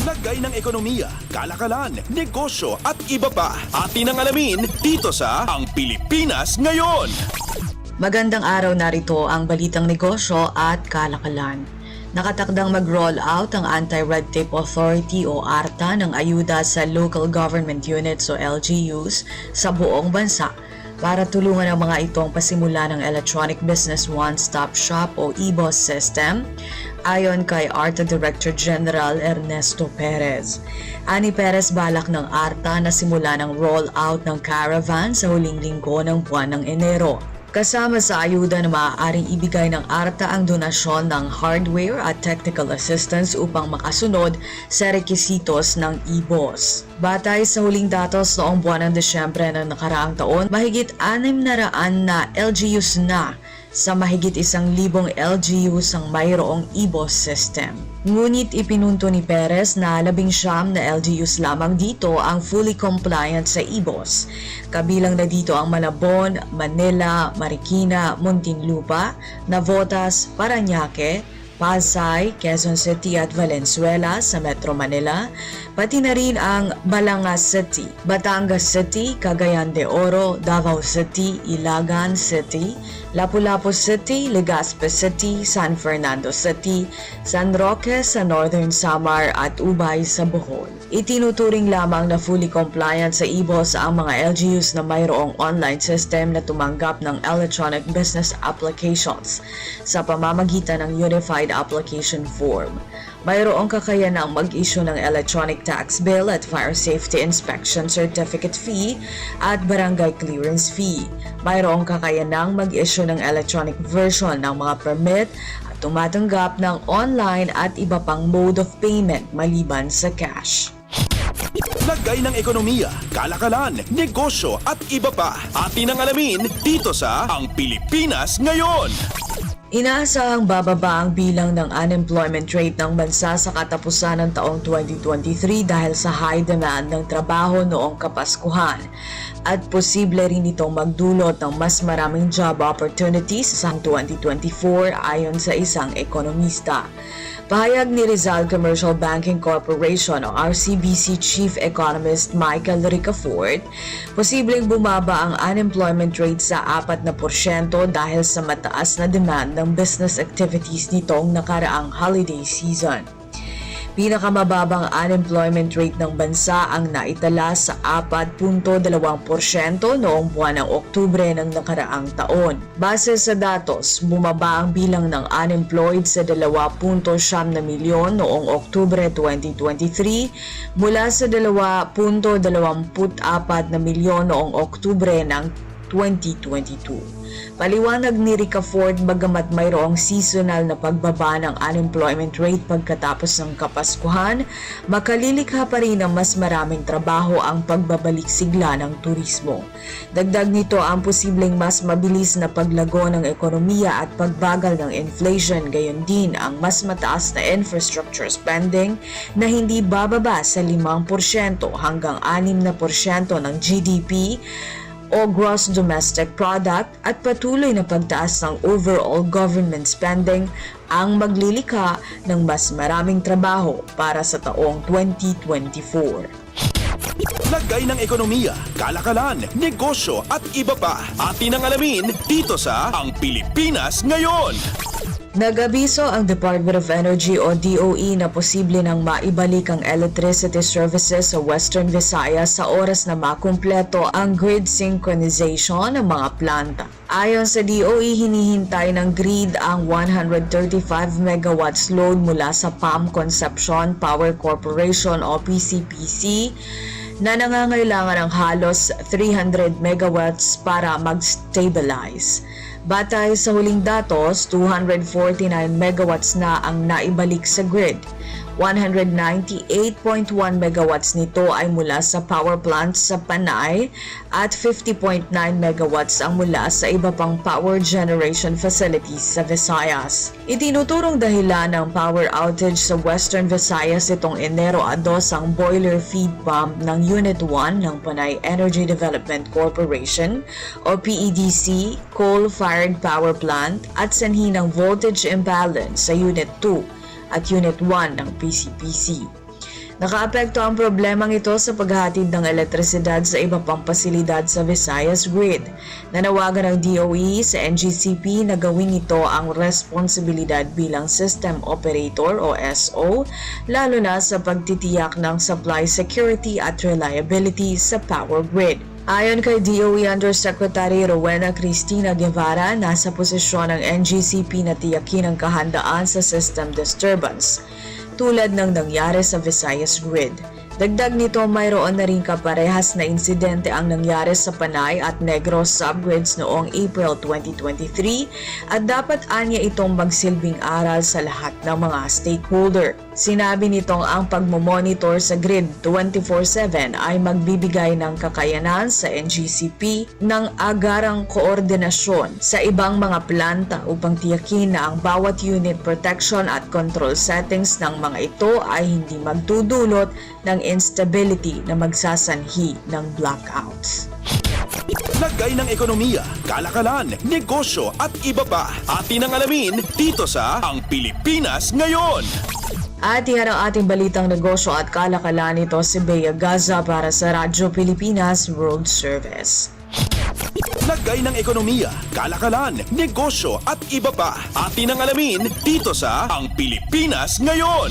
Lagay ng ekonomiya, kalakalan, negosyo at iba pa. Atin ang alamin dito sa Ang Pilipinas Ngayon. Magandang araw, narito ang balitang negosyo at kalakalan. Nakatakdang mag-roll out ang Anti-Red Tape Authority o ARTA ng ayuda sa Local Government Units o LGUs sa buong bansa para tulungan ang mga itong pasimula ng Electronic Business One-Stop Shop o EBOS system, ayon kay ARTA Director General Ernesto Perez. Ani Perez, balak ng ARTA na simula ng roll-out ng caravan sa huling linggo ng buwan ng Enero. Kasama sa ayuda na maaaring ibigay ng ARTA ang donasyon ng hardware at technical assistance upang makasunod sa rekisitos ng EBOS. Batay sa huling datos noong buwan ng Desyembre ng nakaraang taon, mahigit 600 na LGUs na sa mahigit 1,000 LGUs ang mayroong EBOS system. Ngunit ipinunto ni Perez na 19 na LGUs lamang dito ang fully compliant sa EBOS. Kabilang na dito ang Malabon, Manila, Marikina, Muntinlupa, Navotas, Parañaque, Pasay, Quezon City at Valenzuela sa Metro Manila, pati na rin ang Batangas City, Batangas City, Cagayan de Oro, Davao City, Ilagan City, Lapu-Lapu City, Legazpi City, San Fernando City, San Roque sa Northern Samar at Ubay sa Bohol. Itinuturing lamang na fully compliant sa EBOS ang mga LGUs na mayroong online system na tumanggap ng electronic business applications sa pamamagitan ng Unified Application Form. Mayroong kakayanang mag-issue ng electronic tax bill at fire safety inspection certificate fee at barangay clearance fee. Mayroong kakayanang mag-issue ng electronic version ng mga permit at tumatanggap ng online at iba pang mode of payment maliban sa cash. Lagay ng ekonomiya, kalakalan, negosyo at iba pa. Atin ang alamin dito sa Ang Pilipinas Ngayon. Inaasahang bababa ang bilang ng unemployment rate ng bansa sa katapusan ng taong 2023 dahil sa high demand ng trabaho noong Kapaskuhan at posible rin itong magdulot ng mas maraming job opportunities sa 2024 ayon sa isang ekonomista. Pahayag ni Rizal Commercial Banking Corporation o RCBC Chief Economist Michael Ricafort, posibleng bumaba ang unemployment rate sa 4% dahil sa mataas na demand ng business activities nitong nakaraang holiday season. Pinakamababang unemployment rate ng bansa ang naitala sa 4.2% noong buwan ng Oktubre ng nakaraang taon. Base sa datos, bumaba ang bilang ng unemployed sa 2.9 milyon noong Oktubre 2023 mula sa 2.24 na milyon noong Oktubre ng 2022. Paliwanag ni Ricafort, bagamat mayroong seasonal na pagbaba ng unemployment rate pagkatapos ng Kapaskuhan, makalilikha pa rin ng mas maraming trabaho ang pagbabalik sigla ng turismo. Dagdag nito ang posibleng mas mabilis na paglago ng ekonomiya at pagbagal ng inflation, gayon din ang mas mataas na infrastructure spending na hindi bababa sa 5% hanggang 6% ng GDP o Gross Domestic Product at patuloy na pagtaas ng overall government spending ang maglilikha ng mas maraming trabaho para sa taong 2024. Lagay ng ekonomiya, kalakalan, negosyo at iba pa. Atin ang alamin dito sa Ang Pilipinas Ngayon. Nag-abiso ang Department of Energy o DOE na posible nang maibalik ang electricity services sa Western Visayas sa oras na makumpleto ang grid synchronization ng mga planta. Ayon sa DOE, hinihintay ng grid ang 135 megawatts load mula sa PAM Concepcion Power Corporation o PCPC na nangangailangan ng halos 300 megawatts para mag-stabilize. Batay sa huling datos, 249 megawatts na ang naibalik sa grid. 198.1 megawatts nito ay mula sa power plants sa Panay at 50.9 megawatts ang mula sa iba pang power generation facilities sa Visayas. Itinuturong dahilan ng power outage sa Western Visayas itong Enero 2 ang boiler feed pump ng Unit 1 ng Panay Energy Development Corporation o PEDC coal-fired power plant at sanhi ng voltage imbalance sa Unit 2 at Unit 1 ng PCPC. Nakaapekto ang problemang ito sa paghahatid ng elektrisidad sa iba pang pasilidad sa Visayas Grid. Nanawagan ng DOE sa NGCP na gawin ito ang responsibilidad bilang System Operator o SO, lalo na sa pagtitiyak ng supply security at reliability sa power grid. Ayon kay DOE Undersecretary Rowena Cristina Guevara, nasa posisyon ng NGCP na tiyakin ang kahandaan sa system disturbance, tulad ng nangyari sa Visayas Grid. Dagdag nito, mayroon na rin kaparehas na insidente ang nangyari sa Panay at Negros subgrids noong April 2023 at dapat anya itong magsilbing aral sa lahat ng mga stakeholder. Sinabi nitong ang pagmomonitor sa grid 24/7 ay magbibigay ng kakayanan sa NGCP ng agarang koordinasyon sa ibang mga planta upang tiyakin na ang bawat unit protection at control settings ng mga ito ay hindi magdudulot ng instability na magsasanhi ng blackouts. Lagay ng ekonomiya, kalakalan, negosyo at iba pa. Atin ang alamin dito sa Ang Pilipinas Ngayon. At iyan ang ating balitang negosyo at kalakalan, nito si Bea Gaza para sa Radyo Pilipinas World Service. Lagay ng ekonomiya, kalakalan, negosyo at iba pa. Atin ang alamin dito sa Ang Pilipinas Ngayon.